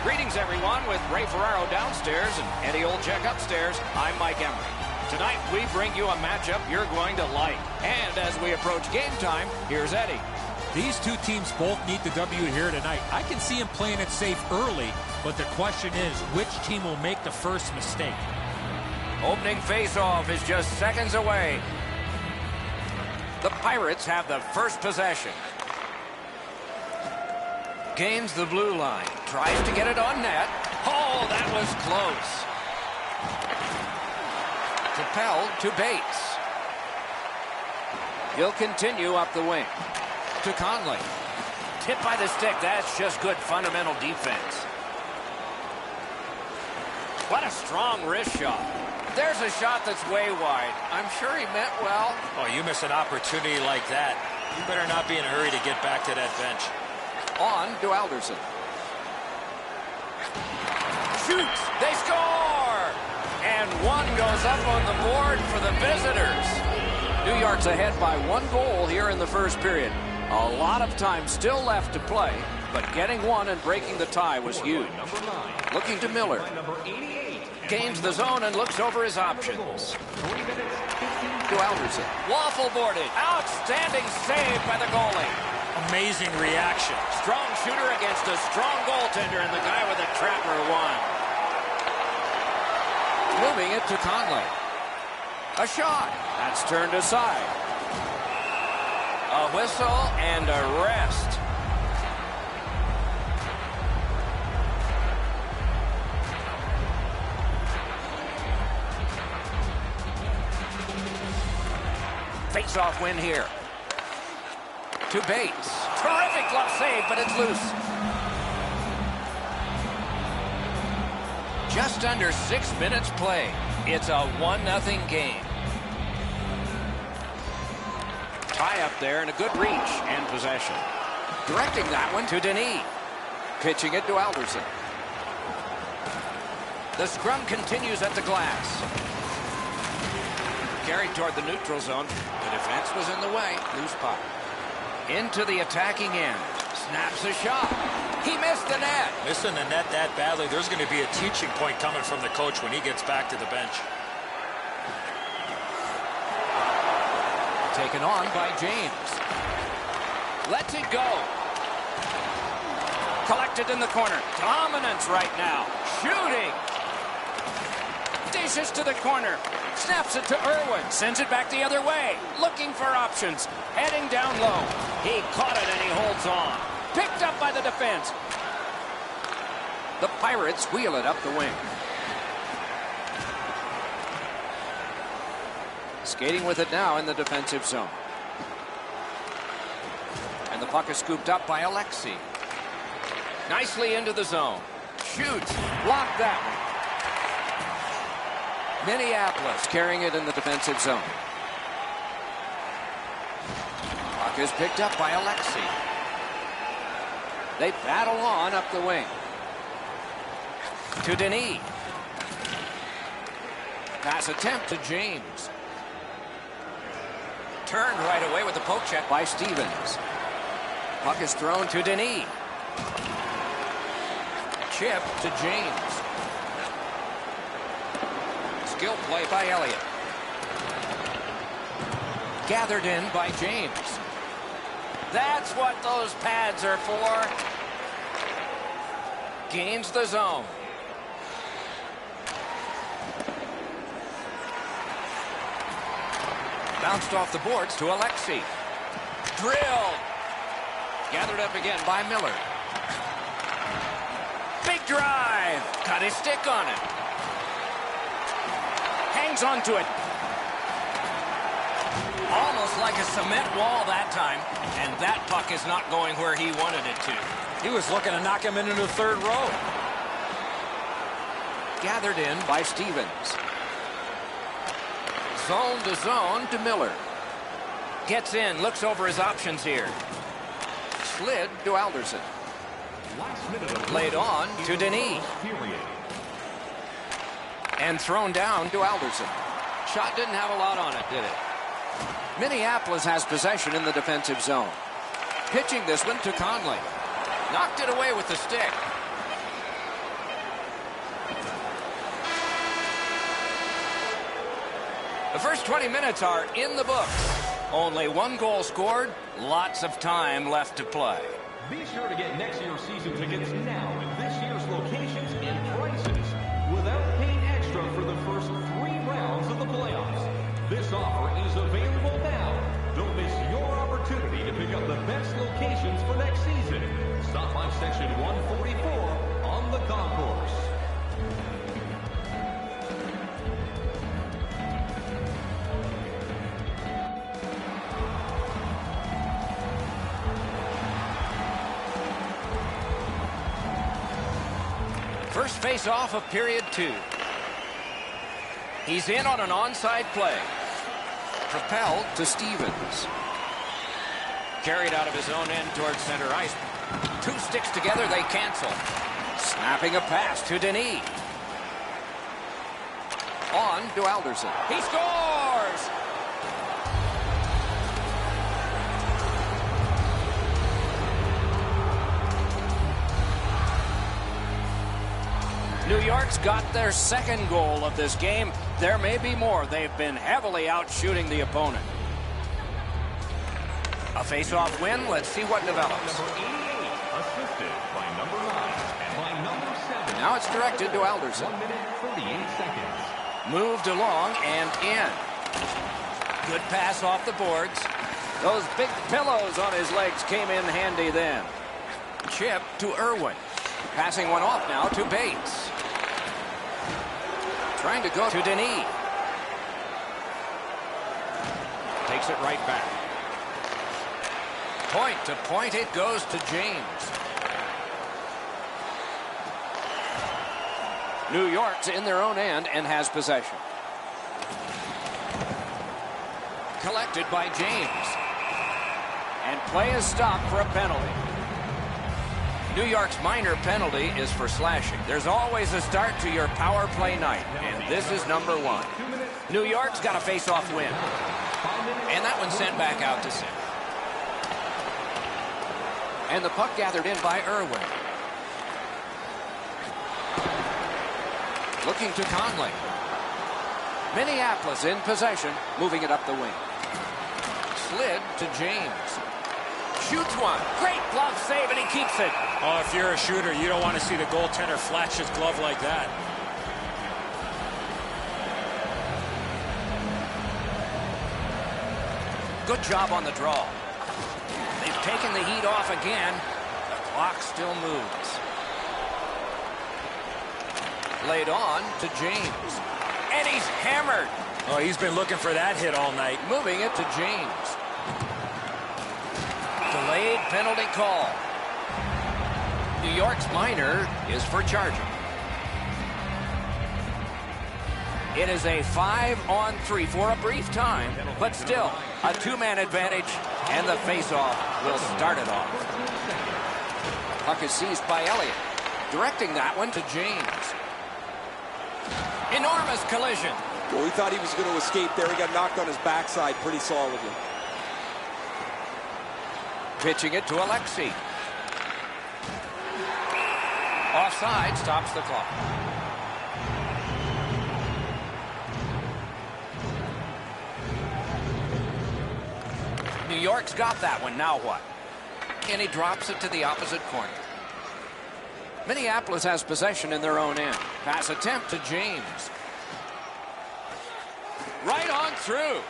Greetings, everyone, with Ray Ferraro downstairs and Eddie Olczyk upstairs. I'm Mike Emery. Tonight, we bring you a matchup you're going to like. And as we approach game time, here's Eddie. These two teams both need the W here tonight. I can see them playing it safe early, but the question is, which team will make the first mistake? Opening face-off is just seconds away. The Pirates have the first possession. Gains the blue line. Tries to get it on net. Oh, that was close. Propelled to Bates. He'll continue up the wing. To Conley. Tipped by the stick. That's just good fundamental defense. What a strong wrist shot. There's a shot that's way wide. I'm sure he meant well. Oh, you miss an opportunity like that. You better not be in a hurry to get back to that bench. On to Alderson. Shoots. They score! And one goes up on the board for the visitors. New York's ahead by 1 goal here in the first period. A lot of time still left to play, but getting one and breaking the tie was huge. Looking to Miller. Gains the zone and looks over his options. To Alderson. Waffle boarded. Outstanding save by the goalie. Amazing reaction. Strong shooter against a strong goaltender, and the guy with the trapper won. Moving it to Conley. A shot. That's turned aside. A whistle and a rest. Face-off win here. To Bates. Terrific glove save, but it's loose. Just under 6 minutes played. It's a 1-0 game. Tie up there and a good reach and possession. Directing that one to Denis. Pitching it to Alderson. The scrum continues at the glass. Carried toward the neutral zone. The defense was in the way. Loose puck. Into the attacking end. Snaps a shot. He missed the net. Missing the net that badly, there's going to be a teaching point coming from the coach when he gets back to the bench. Taken on by James. Lets it go. Collected in the corner. Dominance right now. Shooting. Dishes to the corner. Snaps it to Irwin. Sends it back the other way. Looking for options. Heading down low. He caught it and he holds on. Picked up by the defense. The Pirates wheel it up the wing. Skating with it now in the defensive zone. And the puck is scooped up by Alexei. Nicely into the zone. Shoots. Blocked that one. Minneapolis carrying it in the defensive zone. Puck is picked up by Alexei. They battle on up the wing. To Denis. Pass attempt to James. Turned right away with the poke check by Stevens. Puck is thrown to Denis. Chip to James. Skill play by Elliott. Gathered in by James. That's what those pads are for. Gains the zone. Bounced off the boards to Alexei. Drilled. Gathered up again by Miller. Big drive. Got his stick on it. Hangs onto it. Almost like a cement wall that time. And that puck is not going where he wanted it to. He was looking to knock him into the third row. Gathered in by Stevens. Zone to zone to Miller. Gets in, looks over his options here. Slid to Alderson. Played on to Denis. And thrown down to Alderson. Shot didn't have a lot on it, did it? Minneapolis has possession in the defensive zone. Pitching this one to Conley. Knocked it away with the stick. The first 20 minutes are in the books. Only one goal scored, lots of time left to play. Be sure to get next year's season tickets now at this year's locations and prices without paying extra for the first 3 rounds of the playoffs. This offer is available now. Don't miss your opportunity to pick up the best locations for next season. Stop by section 144 on the concourse. First face-off of period 2. He's in on an onside play. Propelled to Stevens. Carried out of his own end towards center ice. 2 sticks together, they cancel. Snapping a pass to Denis. On to Alderson. He scores! New York's got their second goal of this game. There may be more. They've been heavily out shooting the opponent. A face-off win. Let's see what develops. Number 88, assisted by number 9 and by number 7. Now it's directed to Alderson. 1 minute, 38 seconds. Moved along and in. Good pass off the boards. Those big pillows on his legs came in handy then. Chip to Irwin. Passing one off now to Bates. Trying to go to Denis. Takes it right back. Point to point it goes to James. New York's in their own end and has possession. Collected by James. And play is stopped for a penalty. New York's minor penalty is for slashing. There's always a start to your power play night, and this is number 1. New York's got a face-off win. And that one's sent back out to center. And the puck gathered in by Irwin. Looking to Conley. Minneapolis in possession, moving it up the wing. Slid to James. Shoots one. Great glove save, and he keeps it. Oh, if you're a shooter, you don't want to see the goaltender flash his glove like that. Good job on the draw. They've taken the heat off again. The clock still moves. Laid on to James. And he's hammered. Oh, he's been looking for that hit all night. Moving it to James. Delayed penalty call. New York's minor is for charging. It is a 5-on-3 for a brief time, but still a 2-man advantage, and the face-off will start it off. Puck is seized by Elliott, directing that one to James. Enormous collision. Well, we thought he was going to escape there. He got knocked on his backside pretty solidly. Pitching it to Alexi. Offside stops the clock. New York's got that one. Now what? And he drops it to the opposite corner. Minneapolis has possession in their own end. Pass attempt to James. Right on through.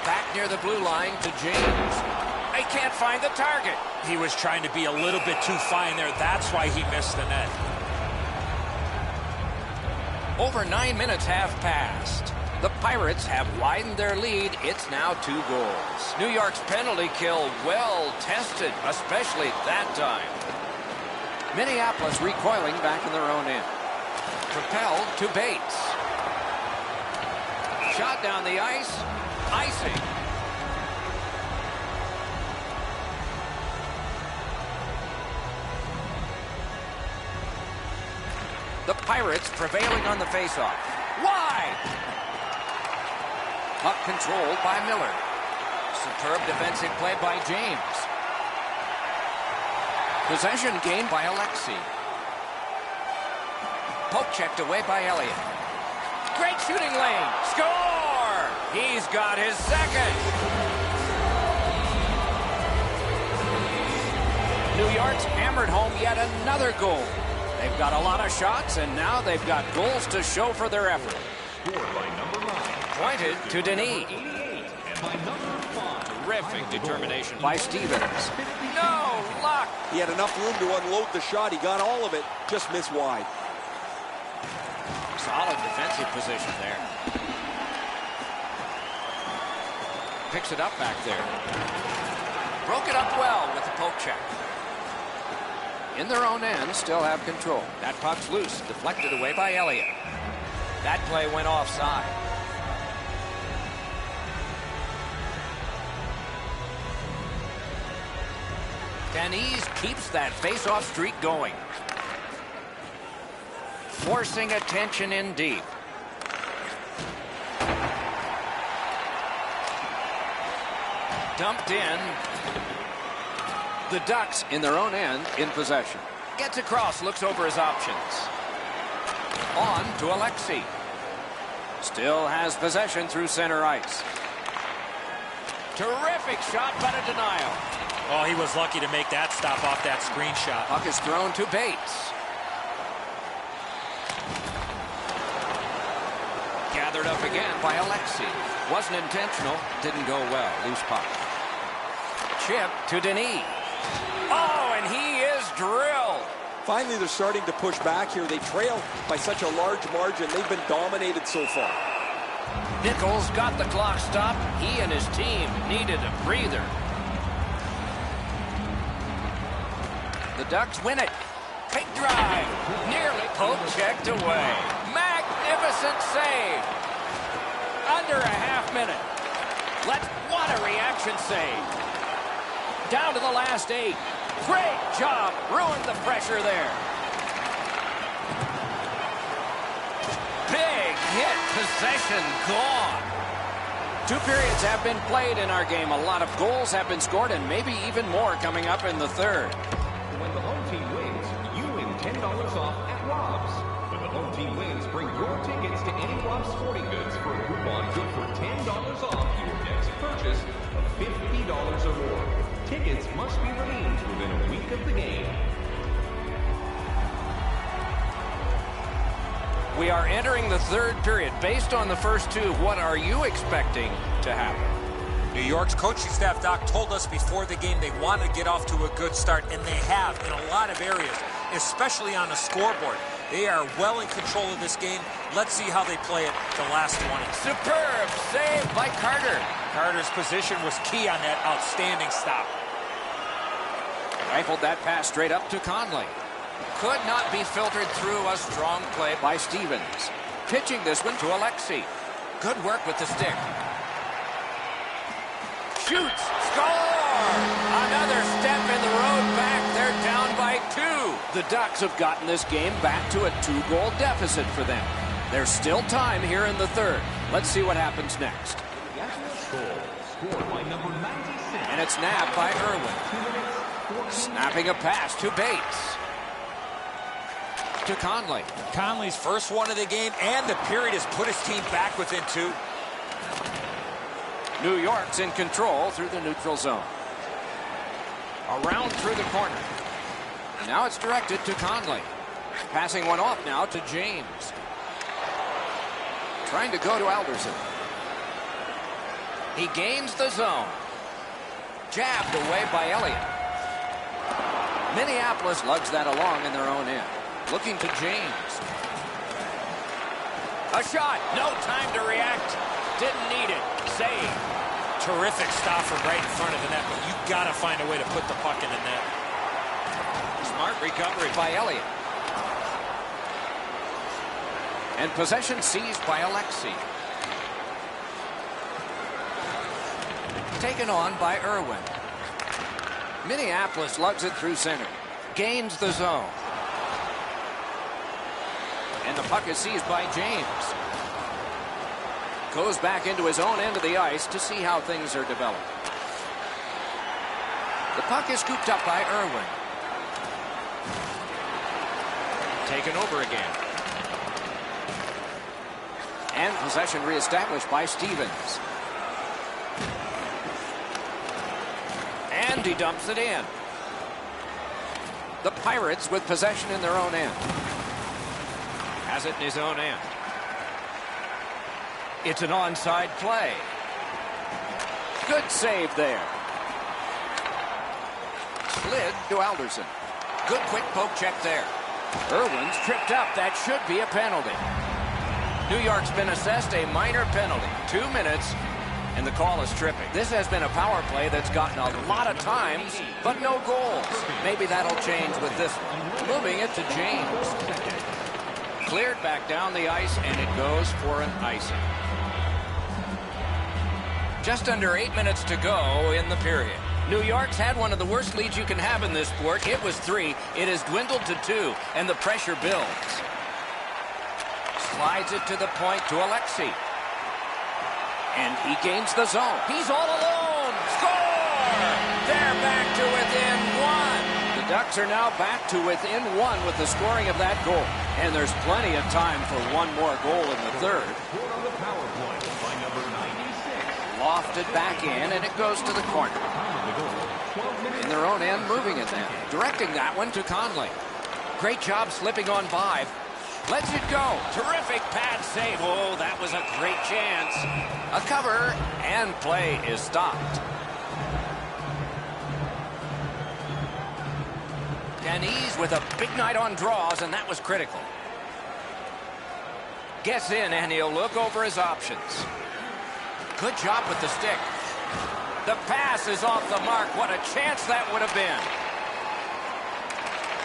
Back near the blue line to James. They can't find the target. He was trying to be a little bit too fine there. That's why he missed the net. Over 9 minutes have passed. The Pirates have widened their lead. It's now 2 goals. New York's penalty kill well tested, especially that time. Minneapolis recoiling back in their own end. Propelled to Bates. Shot down the ice. Icing. The Pirates prevailing on the faceoff. Wide! Puck controlled by Miller. Superb defensive play by James. Possession gained by Alexi. Poke checked away by Elliott. Great shooting lane. Score! He's got his second. New York's hammered home yet another goal. They've got a lot of shots, and now they've got goals to show for their effort. Scored by number 9. Pointed to Denis. 88. And by number 5. Terrific determination by Stevens. No luck. He had enough room to unload the shot. He got all of it, just missed wide. Solid defensive position there. Picks it up back there. Broke it up well with the poke check. In their own end, still have control. That puck's loose, deflected away by Elliott. That play went offside. Denis keeps that face-off streak going. Forcing attention in deep. Dumped in. The Ducks in their own end in possession. Gets across, looks over his options. On to Alexei. Still has possession through center ice. Terrific shot, but a denial. Oh, he was lucky to make that stop off that screen shot. Puck is thrown to Bates. Gathered up again by Alexei. Wasn't intentional, didn't go well. Loose puck. Chip to Denis. Oh, and he is drilled. Finally, they're starting to push back here. They trail by such a large margin. They've been dominated so far. Nichols got the clock stopped. He and his team needed a breather. The Ducks win it. Big drive. Nearly poke checked away. Magnificent save. Under a half minute. What a reaction save. Down to the last 8. Great job. Ruined the pressure there. Big hit. Possession gone. 2 periods have been played in our game. A lot of goals have been scored, and maybe even more coming up in the third. When the home team wins, you win $10 off at Rob's. When the home team wins, bring your tickets to any Rob's Sporting Goods for a coupon good for $10 off your next purchase of $50 or more. Tickets must be redeemed within a week of the game. We are entering the third period. Based on the first 2, what are you expecting to happen? New York's coaching staff, Doc, told us before the game they want to get off to a good start, and they have in a lot of areas, especially on the scoreboard. They are well in control of this game. Let's see how they play it the last 20. Superb save by Carter. Carter's position was key on that outstanding stop. Rifled that pass straight up to Conley. Could not be filtered through. A strong play by Stevens. Pitching this one to Alexei. Good work with the stick. Shoots. Score! Another step in the road back. They're down by 2. The Ducks have gotten this game back to a 2-goal deficit for them. There's still time here in the third. Let's see what happens next. Scored by number 96. And it's nabbed by Irwin. Snapping a pass to Bates. To Conley. Conley's first one of the game, and the period has put his team back within 2. New York's in control through the neutral zone. Around through the corner. Now it's directed to Conley. Passing one off now to James. Trying to go to Alderson. He gains the zone. Jabbed away by Elliott. Minneapolis lugs that along in their own end. Looking to James. A shot. No time to react. Didn't need it. Save. Terrific stop from right in front of the net, but you got to find a way to put the puck in the net. Smart recovery by Elliott. And possession seized by Alexei. Taken on by Irwin. Minneapolis lugs it through center. Gains the zone. And the puck is seized by James. Goes back into his own end of the ice to see how things are developed. The puck is scooped up by Irwin. Taken over again. And possession reestablished by Stevens. And he dumps it in. The Pirates with possession in their own end. Has it in his own end. It's an onside play. Good save there. Slid to Alderson. Good quick poke check there. Irwin's tripped up. That should be a penalty. New York's been assessed a minor penalty. 2 minutes, and the call is tripping. This has been a power play that's gotten a lot of times, but no goals. Maybe that'll change with this one. Moving it to James. Cleared back down the ice, and it goes for an icing. Just under 8 minutes to go in the period. New York's had one of the worst leads you can have in this sport. It was 3. It has dwindled to 2, and the pressure builds. Slides it to the point to Alexi. And he gains the zone. He's all alone. Score! They're back to within 1. The Ducks are now back to within 1 with the scoring of that goal. And there's plenty of time for one more goal in the third. Lofted back in, and it goes to the corner. In their own end, moving it now. Directing that one to Conley. Great job slipping on by. Lets it go. Terrific pad save. Oh, that was a great chance. A cover, and play is stopped. Denise with a big night on draws, and that was critical. Gets in, and he'll look over his options. Good job with the stick. The pass is off the mark. What a chance that would have been.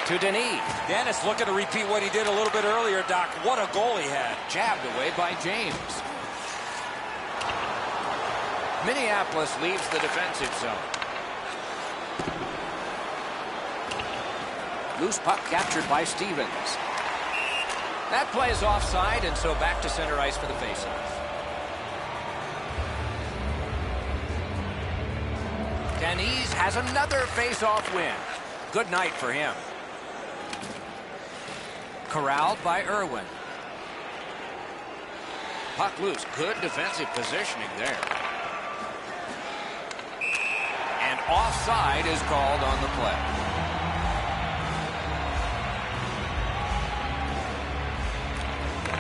To Denis. Dennis looking to repeat what he did a little bit earlier, Doc. What a goal he had. Jabbed away by James. Minneapolis leaves the defensive zone. Loose puck captured by Stevens. That play is offside, and so back to center ice for the faceoff. Denise has another face-off win. Good night for him. Corralled by Irwin. Puck loose. Good defensive positioning there. And offside is called on the play.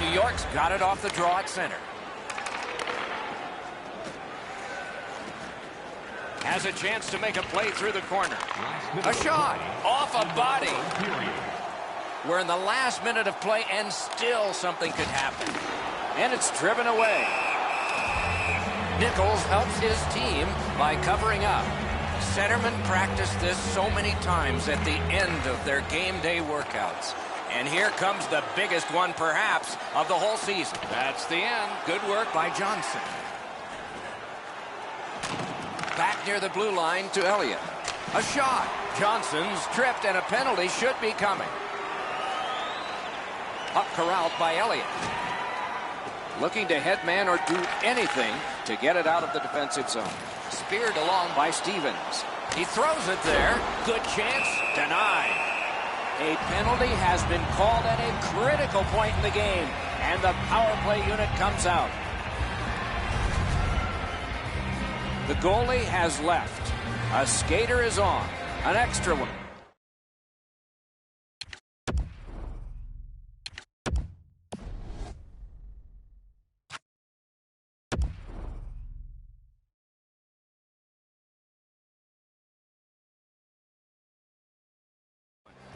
New York's got it off the draw at center. Has a chance to make a play through the corner. A shot off a body. We're in the last minute of play, and still something could happen. And it's driven away. Nichols helps his team by covering up. Centermen practice this so many times at the end of their game day workouts. And here comes the biggest one, perhaps, of the whole season. That's the end. Good work by Johnson. Back near the blue line to Elliott. A shot. Johnson's tripped, and a penalty should be coming. Puck corralled by Elliott. Looking to head man or do anything to get it out of the defensive zone. Speared along by Stevens. He throws it there. Good chance. Denied. A penalty has been called at a critical point in the game, and the power play unit comes out. The goalie has left. A skater is on. An extra one.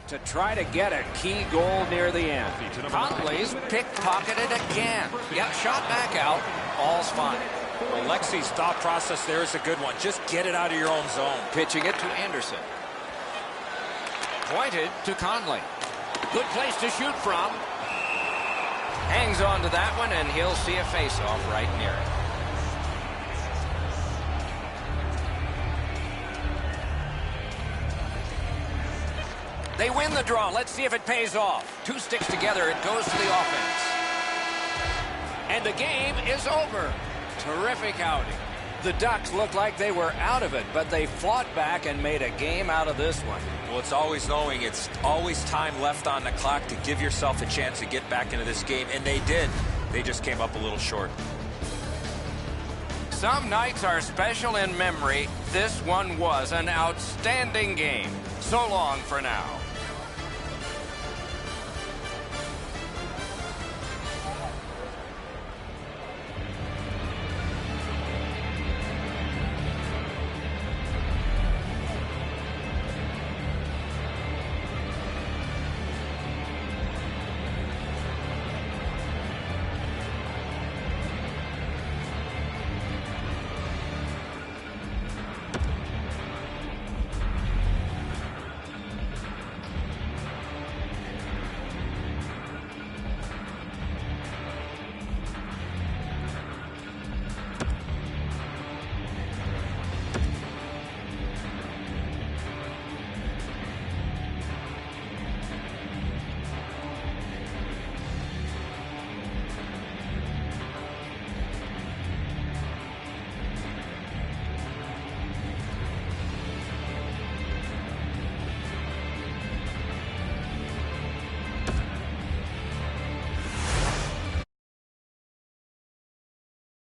To try to get a key goal near the end. Conley's pickpocketed again. Yep, shot back out. All's fine. Well, Lexi's thought process there is a good one. Just get it out of your own zone. Pitching it to Anderson. Pointed to Conley. Good place to shoot from. Hangs on to that one, and he'll see a face-off right near it. They win the draw. Let's see if it pays off. 2 sticks together. It goes to the offense. And the game is over. Terrific outing. The Ducks looked like they were out of it, but they fought back and made a game out of this one. Well, it's always knowing it's always time left on the clock to give yourself a chance to get back into this game, and they did. They just came up a little short. Some nights are special in memory. This one was an outstanding game. So long for now.